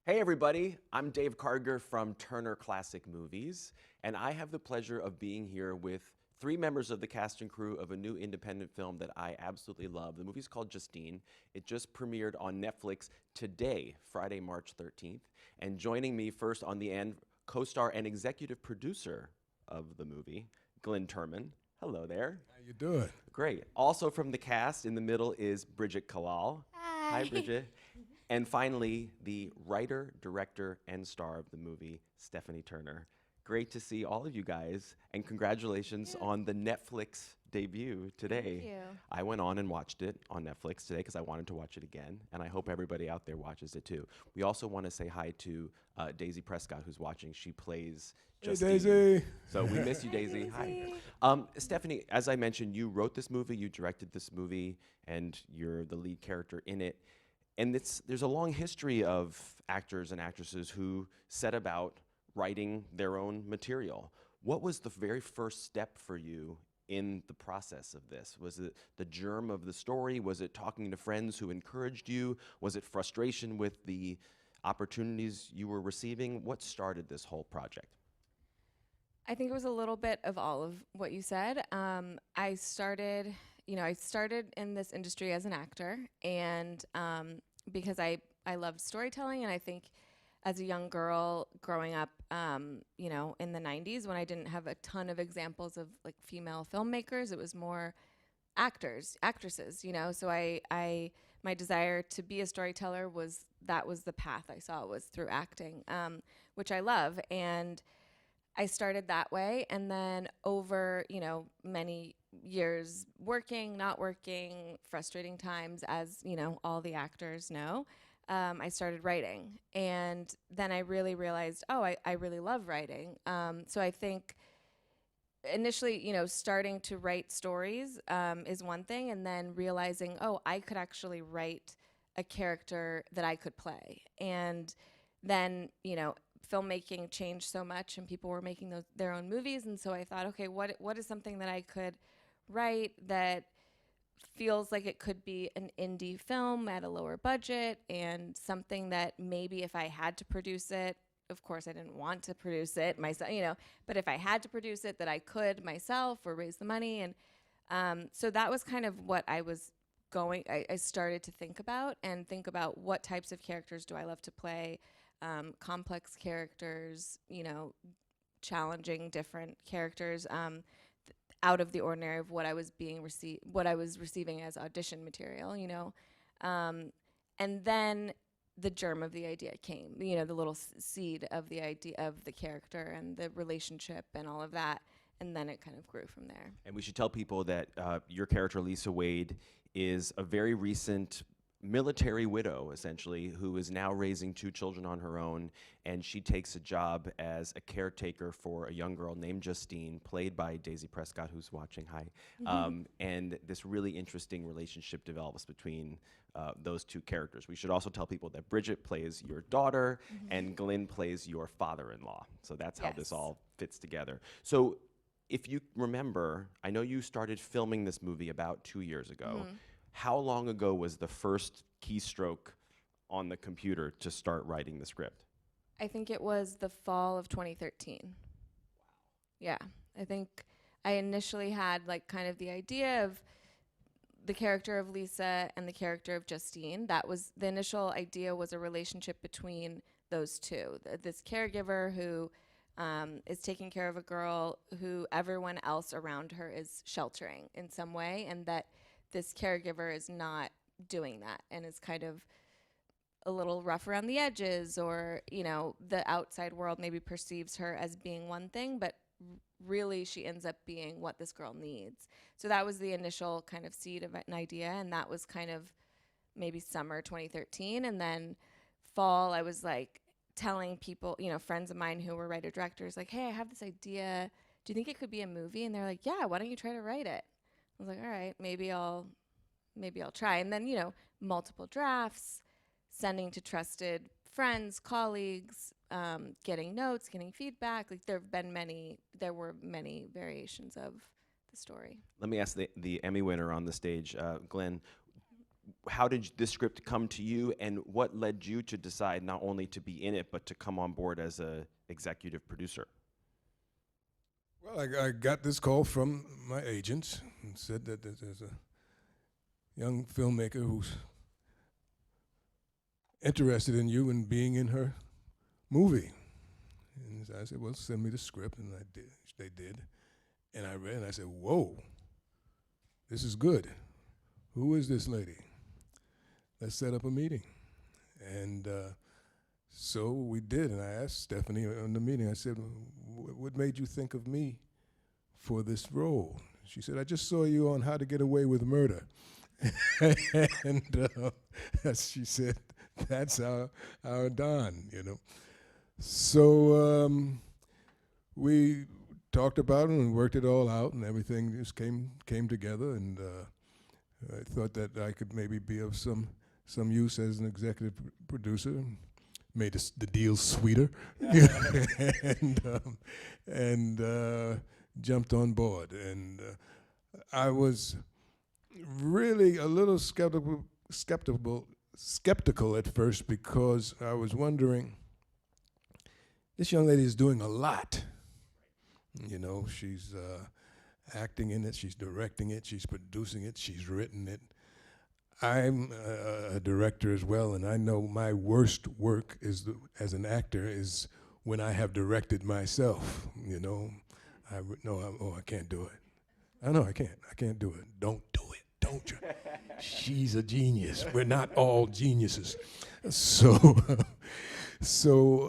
Hey everybody, I'm Dave Karger from Turner Classic Movies, and I have the pleasure of being here with three members of the cast and crew of a new independent film that I absolutely love. The movie's called Justine. It just premiered on Netflix today, Friday, March 13th. And joining me first on the end, co-star and executive producer of the movie, Glynn Turman. Hello there. How you doing? Great. Also from the cast in the middle is Bridget Kallal. Hi. Hi, Bridget. And finally, the writer, director, and star of the movie, Stephanie Turner. Great to see all of you guys, and congratulations on the Netflix debut today. Thank you. I went on and watched it on Netflix today because I wanted to watch it again, and I hope everybody out there watches it too. We also want to say hi to Daisy Prescott, who's watching. She plays Justine. Hey, Daisy. So we miss you, Daisy. Daisy. Hi. Stephanie, as I mentioned, you wrote this movie, you directed this movie, and you're the lead character in it. And there's a long history of actors and actresses who set about writing their own material. What was the very first step for you in the process of this? Was it the germ of the story? Was it talking to friends who encouraged you? Was it frustration with the opportunities you were receiving? What started this whole project? I think it was a little bit of all of what you said. I started in this industry as an actor, and because I loved storytelling, and I think as a young girl growing up, in the 90s when I didn't have a ton of examples of like female filmmakers, it was more actors, actresses, So my desire to be a storyteller was the path I saw was through acting, which I love, and I started that way, and then over, many years working, not working, frustrating times, as, all the actors know, I started writing. And then I really realized, I really love writing. So I think initially, starting to write stories is one thing, and then realizing, I could actually write a character that I could play. And then, filmmaking changed so much, and people were making their own movies, and so I thought, okay, what is something that I could write that feels like it could be an indie film at a lower budget, and something that maybe if I had to produce it, of course I didn't want to produce it myself, but if I had to produce it, that I could myself or raise the money, and so that was kind of what I was I started to think about what types of characters do I love to play. Complex characters, challenging different characters, out of the ordinary of what I was receiving as audition material, and then the germ of the idea came, the little seed of the idea of the character and the relationship and all of that, and then it kind of grew from there. And we should tell people that your character, Lisa Wade, is a very recent military widow, essentially, who is now raising two children on her own, and she takes a job as a caretaker for a young girl named Justine, played by Daisy Prescott, who's watching. Hi. And this really interesting relationship develops between those two characters. We should also tell people that Bridget plays your daughter, and Glynn plays your father-in-law. So that's how this all fits together. So if you remember, I know you started filming this movie about 2 years ago. How long ago was the first keystroke on the computer to start writing the script? I think it was the fall of 2013. Wow. Yeah, I think I initially had like kind of the idea of the character of Lisa and the character of Justine. That was the initial idea, was a relationship between those two. This caregiver who is taking care of a girl who everyone else around her is sheltering in some way, and that this caregiver is not doing that and is kind of a little rough around the edges, or, the outside world maybe perceives her as being one thing, but really she ends up being what this girl needs. So that was the initial kind of seed of an idea, and that was kind of maybe summer 2013. And then fall, I was like telling people, friends of mine who were writer-directors, like, hey, I have this idea. Do you think it could be a movie? And they're like, yeah, why don't you try to write it? I was like, all right, maybe I'll try. And then, multiple drafts, sending to trusted friends, colleagues, getting notes, getting feedback. Like there were many variations of the story. Let me ask the Emmy winner on the stage, Glynn. how did this script come to you, and what led you to decide not only to be in it, but to come on board as a executive producer? Well, I got this call from my agent and said that there's a young filmmaker who's interested in you and being in her movie. And I said, well, send me the script, and I did. They did. And I read, and I said, whoa, this is good. Who is this lady? Let's set up a meeting. And so we did, and I asked Stephanie in the meeting, I said, what made you think of me for this role? She said, I just saw you on How to Get Away with Murder. And she said, that's our Don, you know. So we talked about it and worked it all out, and everything just came together, and I thought that I could maybe be of some use as an executive producer. Made the deal sweeter, and jumped on board. And I was really a little skeptical at first, because I was wondering, this young lady is doing a lot. You know, she's acting in it, she's directing it, she's producing it, she's written it. I'm a director as well, and I know my worst work as an actor is when I have directed myself. You know, I can't do it. I know I can't do it. Don't do it, don't you? She's a genius. We're not all geniuses. So,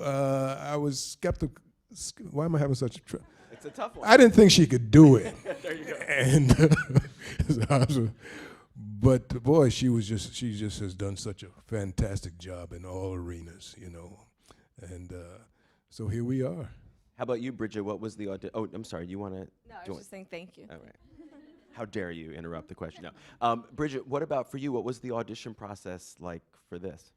I was skeptical. Why am I having such a trouble? It's a tough one. I didn't think she could do it. There you go. And but boy, she just has done such a fantastic job in all arenas, you know. And so here we are. How about you, Bridget? What was the audition? Oh, I'm sorry. You want to? No, I was just saying thank you. All right. How dare you interrupt the question? No. Bridget, what about for you? What was the audition process like for this?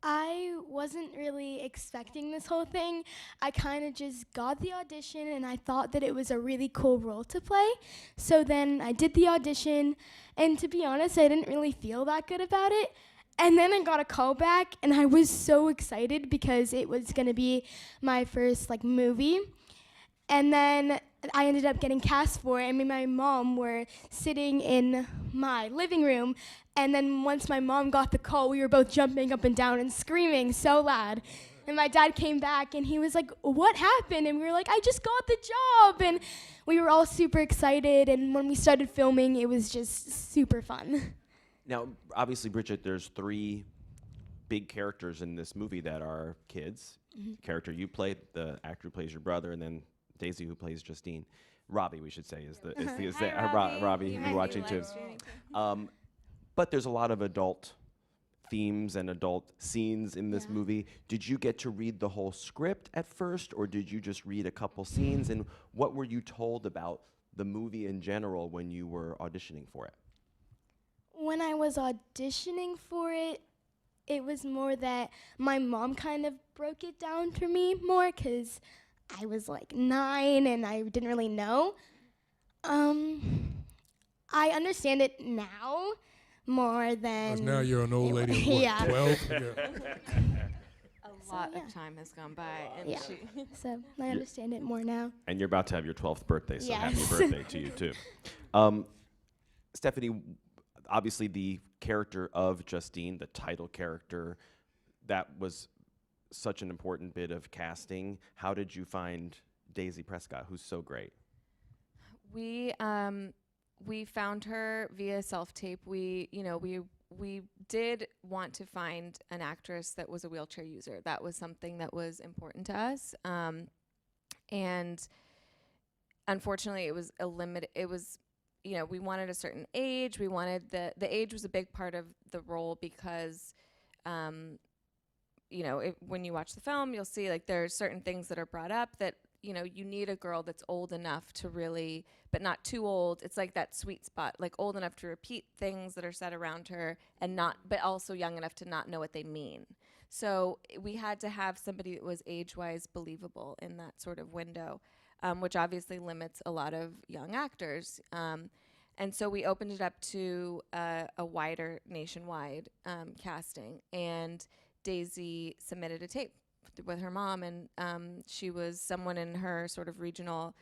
I wasn't really expecting this whole thing. I kind of just got the audition, and I thought that it was a really cool role to play. So then I did the audition, and to be honest, I didn't really feel that good about it. And then I got a call back, and I was so excited because it was going to be my first movie. And then I ended up getting cast for it. I mean, my mom were sitting in my living room, and then once my mom got the call, we were both jumping up and down and screaming so loud. And my dad came back, and he was like, what happened? And we were like, I just got the job. And we were all super excited, and when we started filming, it was just super fun. Now, obviously, Bridget, there's 3 big characters in this movie that are kids. Mm-hmm. The character you played, the actor who plays your brother, and then Daisy, who plays Justine. Robbie, we should say, is Robbie, who's watching too. But there's a lot of adult themes and adult scenes in this movie. Did you get to read the whole script at first, or did you just read a couple scenes? And what were you told about the movie in general when you were auditioning for it? When I was auditioning for it, it was more that my mom kind of broke it down for me more, because I was 9 and I didn't really know. I understand it now more than... 'Cause now you're an old lady of what, yeah. 12? Yeah. A lot of time has gone by, and So I understand it more now. And you're about to have your 12th birthday, so happy Yes. birthday to you, too. Stephanie, obviously the character of Justine, the title character, that was such an important bit of casting. How did you find Daisy Prescott, who's so great? We found her via self-tape. We did want to find an actress that was a wheelchair user. That was something that was important to us. And unfortunately, it was a limit. It was, we wanted a certain age. We wanted the age was a big part of the role because, when you watch the film, you'll see there are certain things that are brought up that, you need a girl that's old enough to really, but not too old. It's that sweet spot, old enough to repeat things that are said around her but also young enough to not know what they mean. So we had to have somebody that was age-wise believable in that sort of window, which obviously limits a lot of young actors. And so we opened it up to a wider nationwide casting. And Daisy submitted a tape with her mom, and she was someone in her sort of regional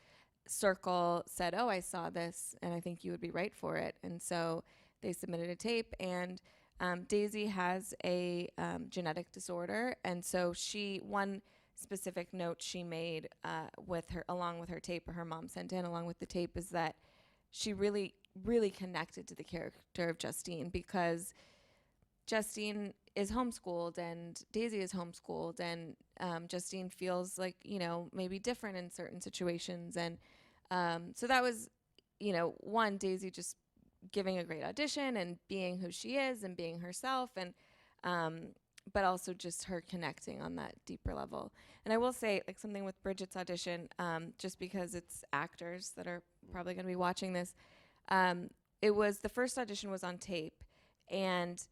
circle said, "Oh, I saw this, and I think you would be right for it." And so they submitted a tape, and Daisy has a genetic disorder, and so one specific note she made with her, along with her tape, or her mom sent in along with the tape, is that she really, really connected to the character of Justine, because Justine is homeschooled and Daisy is homeschooled, and Justine feels like, maybe different in certain situations. And so that was, one, Daisy just giving a great audition and being who she is and being herself, and but also just her connecting on that deeper level. And I will say, like, something with Bridget's audition, just because it's actors that are probably going to be watching this, it was, the first audition was on tape, and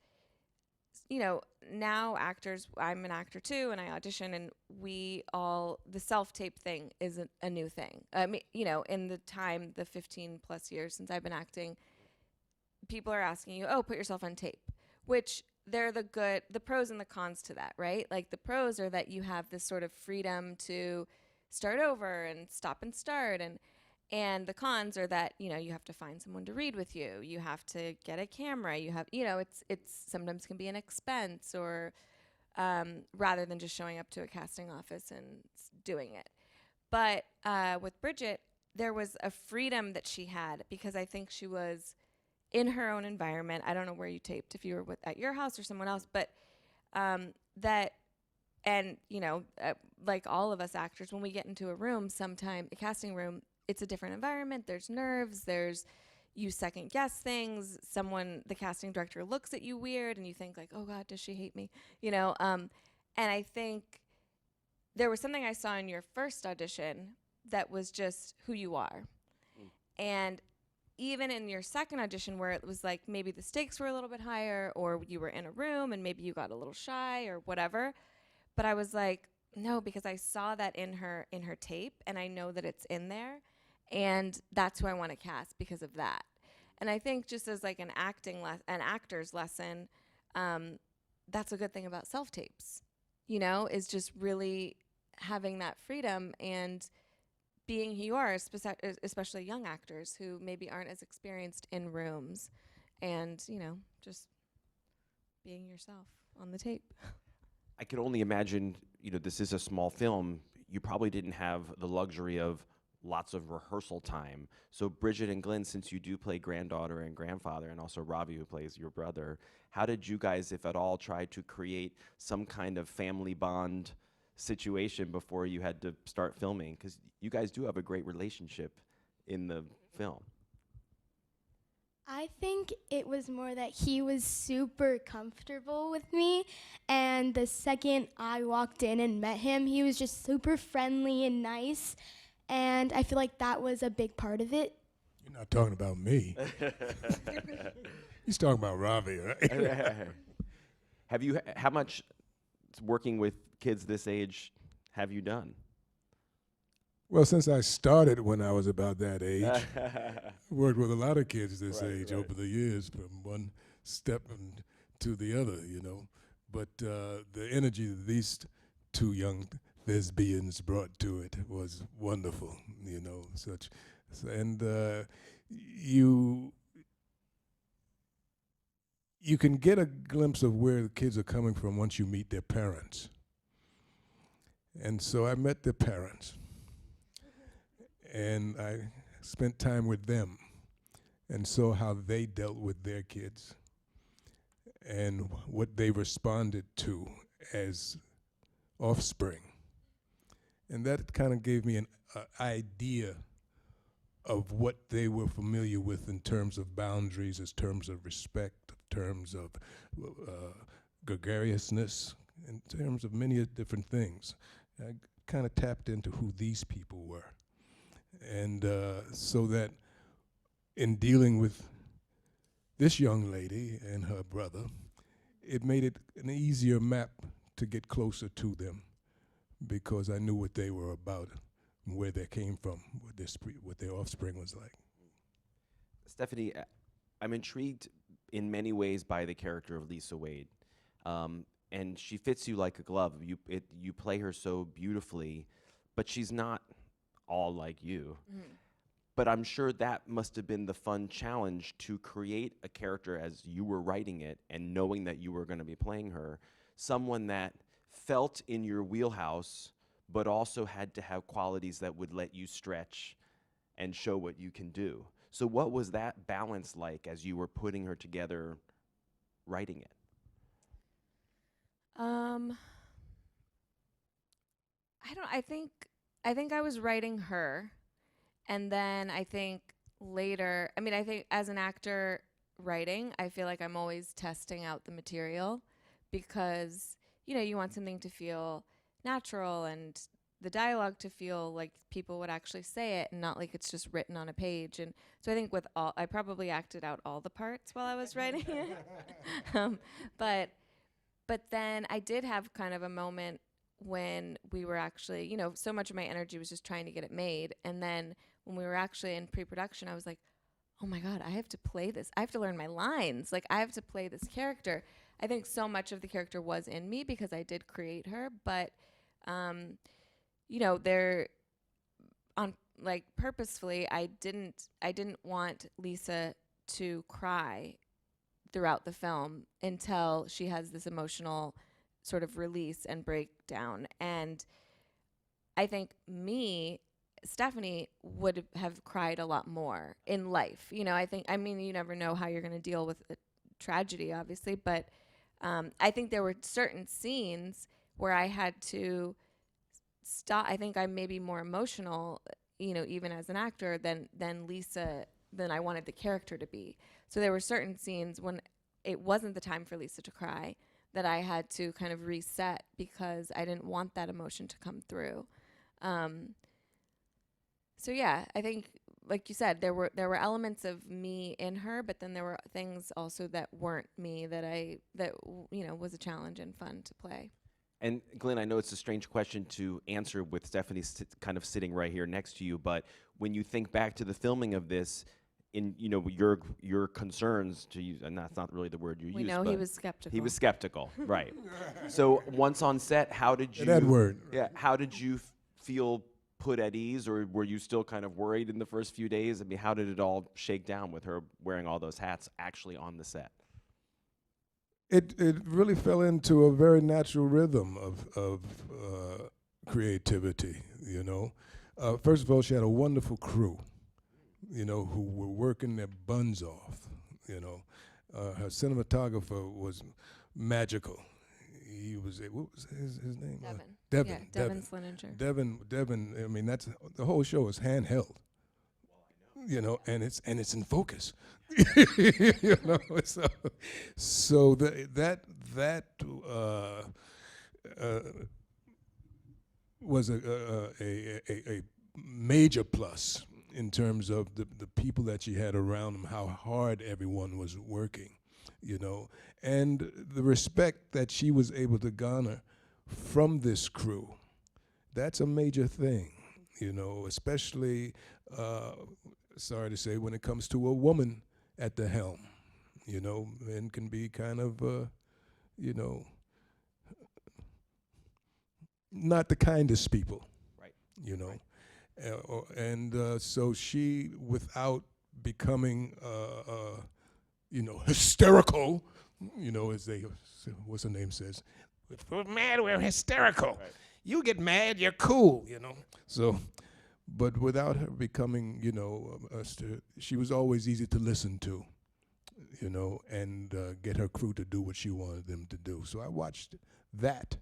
now actors, I'm an actor too, and I audition, and the self-tape thing isn't a new thing. I mean, in the 15 plus years since I've been acting, people are asking you, "Oh, put yourself on tape," which they're the pros and the cons to that, right? Like, the pros are that you have this sort of freedom to start over and stop and start, and the cons are that, you have to find someone to read with you. You have to get a camera. You have, it's sometimes can be an expense, or rather than just showing up to a casting office and doing it. But with Bridget, there was a freedom that she had, because I think she was in her own environment. I don't know where you taped, if you were at your house or someone else, but like all of us actors, when we get into a casting room, it's a different environment. There's nerves. You second guess things. The casting director looks at you weird, and you think like, "Oh God, does she hate me?" And I think there was something I saw in your first audition that was just who you are. And even in your second audition, where it was like maybe the stakes were a little bit higher, or you were in a room and maybe you got a little shy or whatever, but I was like, no, because I saw that in her tape, and I know that it's in there, and that's who I want to cast because of that. And I think, just as like an actor's lesson, that's a good thing about self-tapes, is just really having that freedom and being who you are, especially young actors who maybe aren't as experienced in rooms, and, just being yourself on the tape. I can only imagine, this is a small film. You probably didn't have the luxury of lots of rehearsal time. So Bridget and Glynn, since you do play granddaughter and grandfather, and also Ravi, who plays your brother, how did you guys, if at all, try to create some kind of family bond situation before you had to start filming? Because you guys do have a great relationship in the film. I think it was more that he was super comfortable with me, and the second I walked in and met him, he was just super friendly and nice, and I feel like that was a big part of it. You're not talking about me. He's talking about Ravi, right? How much working with kids this age have you done? Well, since I started when I was about that age, worked with a lot of kids this age over the years, from one step to the other, But the energy that these two young thespians brought to it was wonderful, you can get a glimpse of where the kids are coming from once you meet their parents. And so I met their parents, and I spent time with them and saw how they dealt with their kids and what they responded to as offspring. And that kind of gave me an idea of what they were familiar with in terms of boundaries, in terms of respect, in terms of gregariousness, in terms of many different things. I kind of tapped into who these people were. And so that in dealing with this young lady and her brother, it made it an easier map to get closer to them, because I knew what they were about, where they came from, what their offspring was like. Stephanie, I'm intrigued in many ways by the character of Lisa Wade, and she fits you like a glove. You play her so beautifully, but she's not all like you. But I'm sure that must have been the fun challenge to create a character as you were writing it and knowing that you were going to be playing her, someone that felt in your wheelhouse, but also had to have qualities that would let you stretch and show what you can do. So what was that balance like as you were putting her together, writing it? I think I was writing her, and then I think later, I mean, I think as an actor writing, I feel like I'm always testing out the material because, you know, you want something to feel natural and the dialogue to feel like people would actually say it and not like it's just written on a page. And so I think I probably acted out all the parts while I was writing it. But then I did have kind of a moment when we were actually, you know, so much of my energy was just trying to get it made. And then when we were actually in pre-production, I was like, oh my God, I have to play this. I have to learn my lines. Like, I have to play this character. I think so much of the character was in me because I did create her. But, you know, purposefully, I didn't want Lisa to cry throughout the film until she has this emotional sort of release and breakdown. And I think Stephanie would have cried a lot more in life. You know, I mean, you never know how you're going to deal with a tragedy, obviously, but I think there were certain scenes where I had to stop. I think I'm maybe more emotional, you know, even as an actor than I wanted the character to be. So there were certain scenes when it wasn't the time for Lisa to cry that I had to kind of reset because I didn't want that emotion to come through. So yeah, I think, like you said, there were elements of me in her, but then there were things also that weren't me that you know, was a challenge and fun to play. And Glynn, I know it's a strange question to answer with Stephanie kind of sitting right here next to you, but when you think back to the filming of this, in, you know, your concerns, to use, and that's not really the word you used. We know he was skeptical. He was skeptical, right? So once on set, how did you? That word. Yeah. How did you feel put at ease, or were you still kind of worried in the first few days? I mean, how did it all shake down with her wearing all those hats actually on the set? It really fell into a very natural rhythm of creativity, you know. First of all, she had a wonderful crew, you know, who were working their buns off, you know. Her cinematographer was magical. He was, what was his name? Devin. Yeah, Devin Slininger. Devin, I mean, that's, the whole show is handheld. You know, and it's in focus. You know, so that was a major plus in terms of the people that she had around them, how hard everyone was working, you know, and the respect that she was able to garner from this crew. That's a major thing, you know, especially, sorry to say, when it comes to a woman at the helm. You know, men can be kind of, you know, not the kindest people. Right. You know, right. So she, without becoming, you know, hysterical, you know, as they, what's her name says, if we're mad, we're hysterical. Right. You get mad, you're cool, you know. So, but without her becoming, you know, she was always easy to listen to, you know, and get her crew to do what she wanted them to do. So I watched that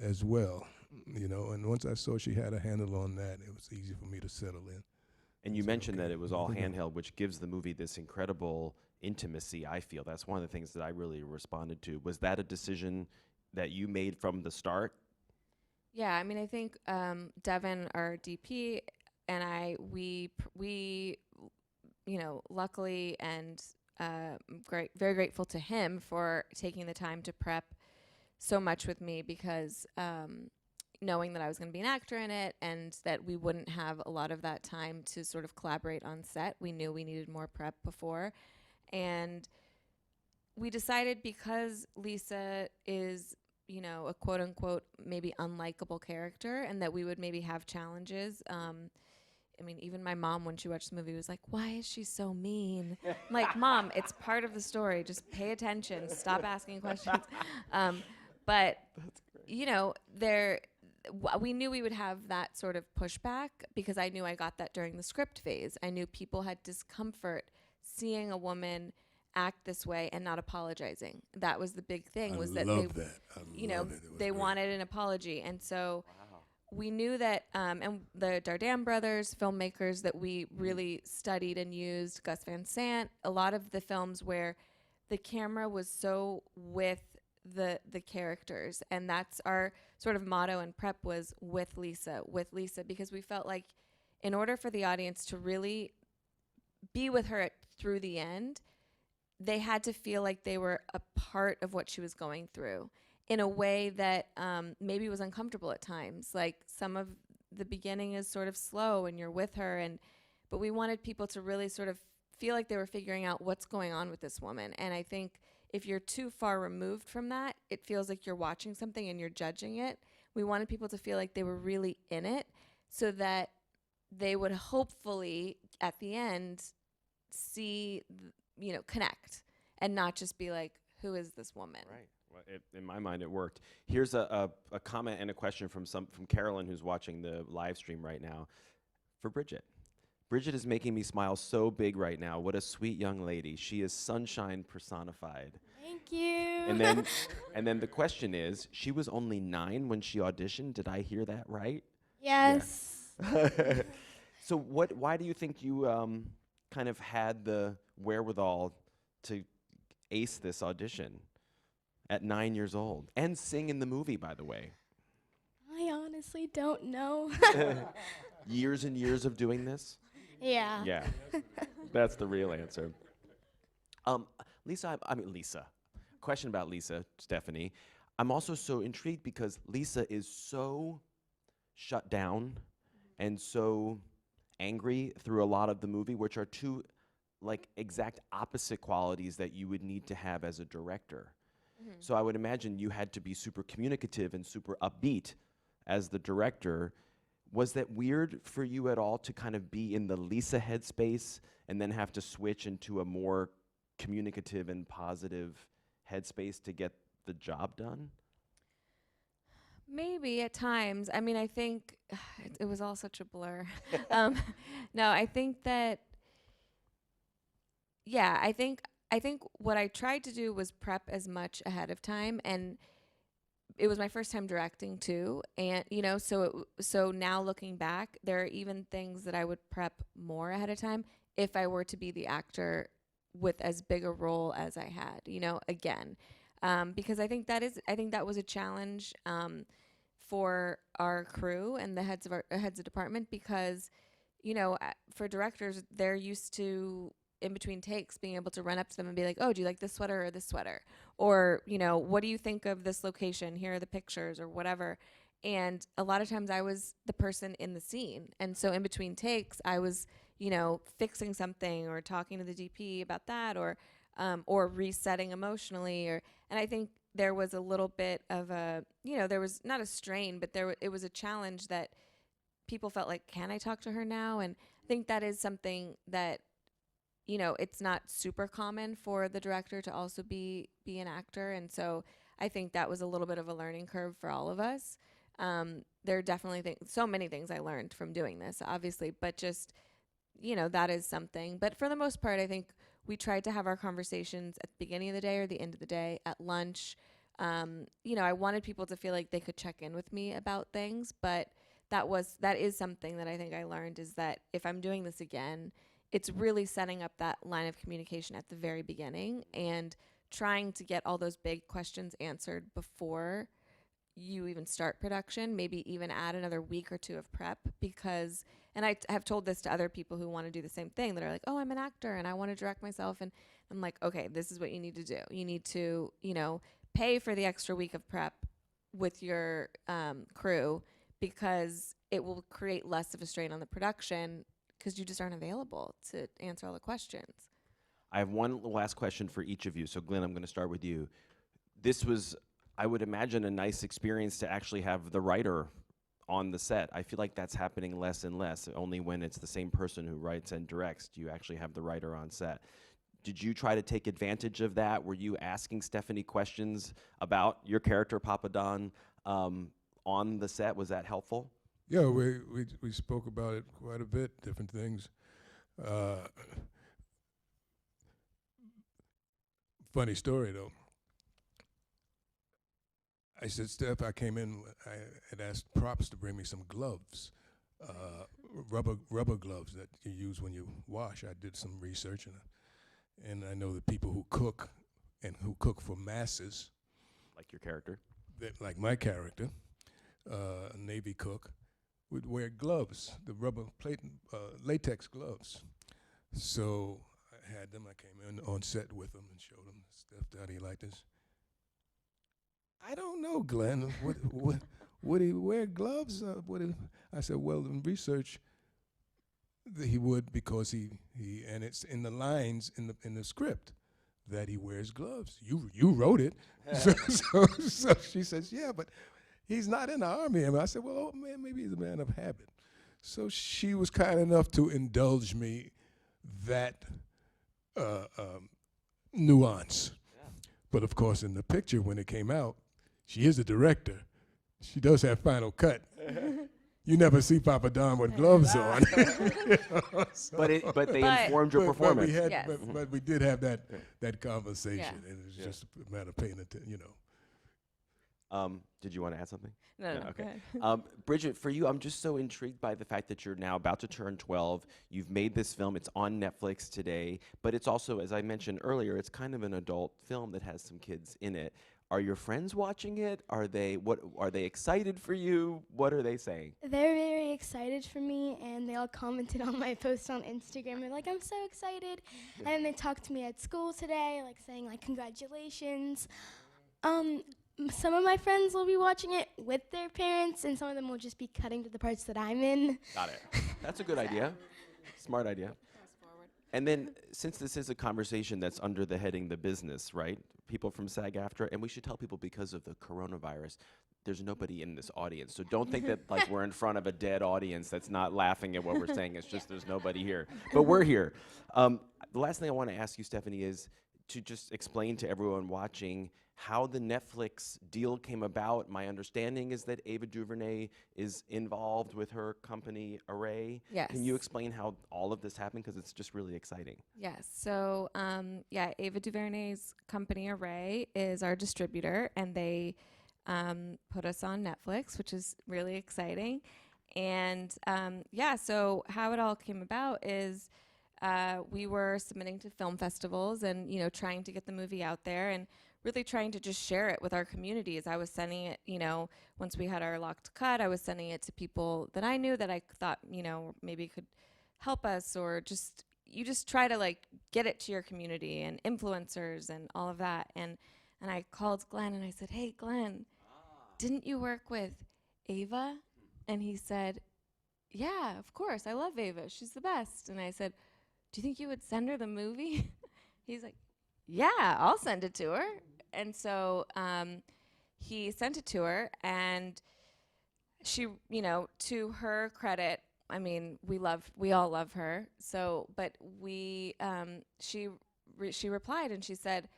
as well, you know, and once I saw she had a handle on that, it was easy for me to settle in. And you mentioned that it was all handheld, which gives the movie this incredible intimacy, I feel. That's one of the things that I really responded to. Was that a decision that you made from the start? Yeah, I mean, I think Devin, our DP, and we, you know, luckily and very grateful to him for taking the time to prep so much with me because, knowing that I was going to be an actor in it and that we wouldn't have a lot of that time to sort of collaborate on set. We knew we needed more prep before. And we decided, because Lisa is, you know, a quote unquote maybe unlikable character, and that we would maybe have challenges. I mean, even my mom, when she watched the movie, was like, "Why is she so mean?" I'm like, "Mom, it's part of the story. Just pay attention. Stop asking questions." But you know, we knew we would have that sort of pushback, because I knew I got that during the script phase. I knew people had discomfort seeing a woman act this way and not apologizing. That was the big thing. I was that love they, that. I you know, love it. It was they great. wanted an apology, and so we knew that, and the Dardenne brothers, filmmakers that we really studied and used, Gus Van Sant, a lot of the films where the camera was so with the characters, and that's our sort of motto in prep, was with Lisa, because we felt like in order for the audience to really be with her through the end, they had to feel like they were a part of what she was going through, in a way that maybe was uncomfortable at times. Like, some of the beginning is sort of slow and you're with her, but we wanted people to really sort of feel like they were figuring out what's going on with this woman. And I think if you're too far removed from that, it feels like you're watching something and you're judging it. We wanted people to feel like they were really in it, so that they would hopefully at the end see, you know, connect, and not just be like, who is this woman? Right. Well, in my mind, it worked. Here's a comment and a question from Carolyn, who's watching the live stream right now, for Bridget. Bridget is making me smile so big right now. What a sweet young lady. She is sunshine personified. Thank you. And then the question is, she was only 9 when she auditioned. Did I hear that right? Yes. So why do you think you kind of had the wherewithal to ace this audition at 9 years old and sing in the movie, by the way? I honestly don't know. Years and years of doing this? Yeah. Yeah, that's the real answer. Lisa, question about Lisa, Stephanie. I'm also so intrigued because Lisa is so shut down and so angry through a lot of the movie, which are two like exact opposite qualities that you would need to have as a director. So I would imagine you had to be super communicative and super upbeat as the director. Was that weird for you at all to kind of be in the Lisa headspace and then have to switch into a more communicative and positive headspace to get the job done? Maybe at times. I mean, I think it was all such a blur. No, I think that, yeah, I think what I tried to do was prep as much ahead of time, and it was my first time directing too. And, you know, so now looking back, there are even things that I would prep more ahead of time if I were to be the actor with as big a role as I had, you know, again. Because I think that was a challenge for our crew and the heads of department, because, you know, for directors, they're used to, in between takes, being able to run up to them and be like, "Oh, do you like this sweater or this sweater?" Or, you know, "What do you think of this location? Here are the pictures," or whatever. And a lot of times I was the person in the scene. And so in between takes, I was, you know, fixing something or talking to the DP about that, or resetting emotionally. And I think there was a little bit of a, you know, there was not a strain, but it was a challenge that people felt like, can I talk to her now? And I think that is something that, you know, it's not super common for the director to also be an actor. And so I think that was a little bit of a learning curve for all of us. There are definitely so many things I learned from doing this, obviously, but just, you know, that is something. But for the most part, I think we tried to have our conversations at the beginning of the day or the end of the day, at lunch. You know, I wanted people to feel like they could check in with me about things, but that is something that I think I learned, is that if I'm doing this again, it's really setting up that line of communication at the very beginning and trying to get all those big questions answered before you even start production, maybe even add another week or 2 of prep, because, and I have told this to other people who want to do the same thing, that are like, "Oh, I'm an actor and I want to direct myself." And I'm like, okay, this is what you need to do. You need to, you know, pay for the extra week of prep with your crew, because it will create less of a strain on the production because you just aren't available to answer all the questions. I have one last question for each of you. So Glynn, I'm going to start with you. This was, I would imagine, a nice experience to actually have the writer on the set. I feel like that's happening less and less. Only when it's the same person who writes and directs do you actually have the writer on set. Did you try to take advantage of that? Were you asking Stephanie questions about your character, Papa Don, on the set? Was that helpful? Yeah, we spoke about it quite a bit, different things. Funny story, though. I said, Steph, I came in, I had asked props to bring me some gloves, rubber gloves that you use when you wash. I did some research, and I know the people who cook and who cook for masses. Like your character? Like my character, a Navy cook, would wear gloves, the rubber plate, latex gloves. So I had them. I came in on set with them and showed them. Steph, how do you like this? I don't know, Glenn. Would he wear gloves? I said, well, in research, he would, because he and it's in the lines in the script that he wears gloves. You wrote it. So she says, yeah, but he's not in the army. And I said, well, oh, man, maybe he's a man of habit. So she was kind enough to indulge me that nuance. Yeah. But of course, in the picture, when it came out, she is the director. She does have final cut. You never see Papa Don with gloves on. But they informed your performance. But we did have that conversation. Yeah. It was just a matter of paying attention, Did you want to add something? No, okay. Bridget, for you, I'm just so intrigued by the fact that you're now about to turn 12. You've made this film. It's on Netflix today. But it's also, as I mentioned earlier, it's kind of an adult film that has some kids in it. Are your friends watching it? Are they excited for you? What are they saying? They're very excited for me, and they all commented on my post on Instagram. They're like, I'm so excited. And then they talked to me at school today, like saying like congratulations. Some of my friends will be watching it with their parents, and some of them will just be cutting to the parts that I'm in. Got it. That's a good idea. Smart idea. And then, since this is a conversation that's under the heading the business, right? People from SAG-AFTRA, and we should tell people, because of the coronavirus, there's nobody in this audience. So don't think that like we're in front of a dead audience that's not laughing at what we're saying. It's just there's nobody here. But we're here. The last thing I want to ask you, Stephanie, is to just explain to everyone watching how the Netflix deal came about. My understanding is that Ava Duvernay is involved with her company, Array. Yes. Can you explain how all of this happened? Because it's just really exciting. Yes. So, Ava Duvernay's company, Array, is our distributor, and they put us on Netflix, which is really exciting. And, so how it all came about is we were submitting to film festivals and, trying to get the movie out there, and really trying to just share it with our communities. I was sending it, once we had our locked cut, I was sending it to people that I knew that I thought, maybe could help us, or you just try to like get it to your community and influencers and all of that. And I called Glenn and I said, hey, Glenn, didn't you work with Ava? And he said, yeah, of course. I love Ava. She's the best. And I said, do you think you would send her the movie? He's like, yeah, I'll send it to her. And so he sent it to her, and she, to her credit, I mean, we all love her. So, but she replied and she said,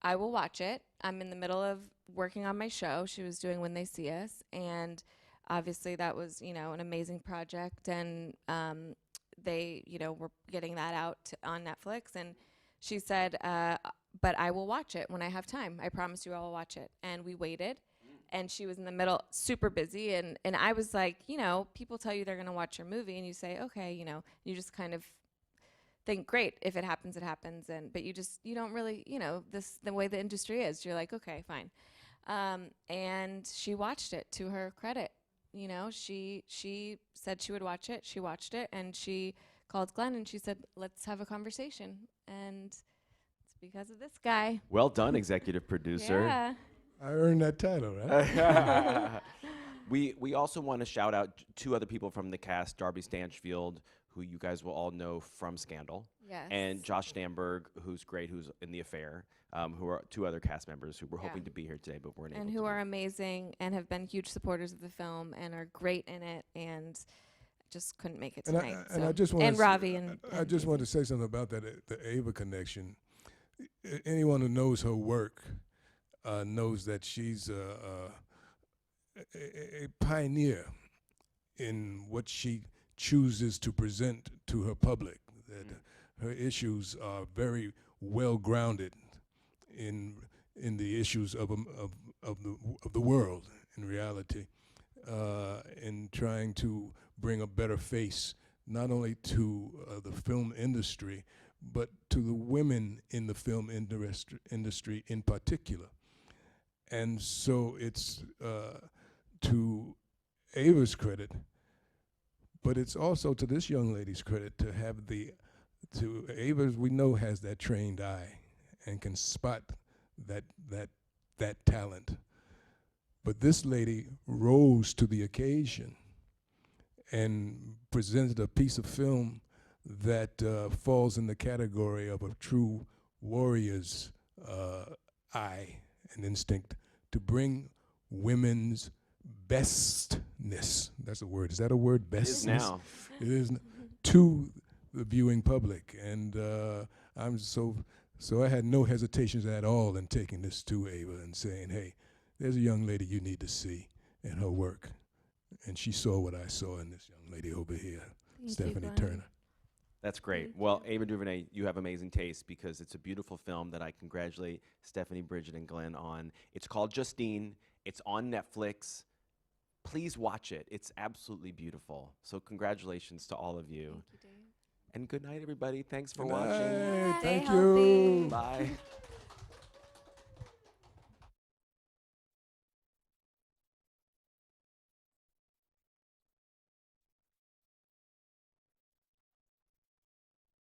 I will watch it. I'm in the middle of working on my show. She was doing When They See Us, and obviously that was, an amazing project, and they, were getting that out on Netflix, and she said, but I will watch it when I have time. I promise you I will watch it. And we waited, and she was in the middle, super busy, and I was like, people tell you they're going to watch your movie, and you say, okay, you just kind of think, great, if it happens, it happens, but you don't really, the way the industry is, you're like, okay, fine. And she watched it, to her credit. She said she would watch it. She watched it, and she called Glenn, and she said, let's have a conversation. And it's because of this guy. Well done, executive producer. Yeah. I earned that title, right? We also want to shout out two other people from the cast, Darby Stanchfield, who you guys will all know from Scandal, Yes. and Josh Stamberg, who's great, who's in The Affair, who are two other cast members who were Yeah. hoping to be here today but weren't And able who to. are amazing and have been huge supporters of the film and are great in it and just couldn't make it And tonight. I just want and Ravi and I just want to say something about that the Ava connection. Anyone who knows her work knows that she's a pioneer in what she chooses to present to her public. That her issues are very well grounded in the issues of the world in reality, in trying to bring a better face not only to the film industry but to the women in the film industry in particular. And so it's to Ava's credit, but it's also to this young lady's credit to have Ava, we know, has that trained eye and can spot that talent. But this lady rose to the occasion and presented a piece of film that falls in the category of a true warrior's eye and instinct to bring women's bestness. That's a word. Is that a word? Bestness? It is now. It is to the viewing public, and I'm so I had no hesitations at all in taking this to Ava and saying, "Hey, there's a young lady you need to see in her work," and she saw what I saw in this young lady over here, Stephanie Turner. That's great. Well, Ava Duvernay, you have amazing taste because it's a beautiful film that I congratulate Stephanie, Bridget, and Glynn on. It's called Justine. It's on Netflix. Please watch it. It's absolutely beautiful. So congratulations to all of you. Thank you, Dave. And good night, everybody. Thanks for Good watching. night. Stay Thank healthy. you. Bye.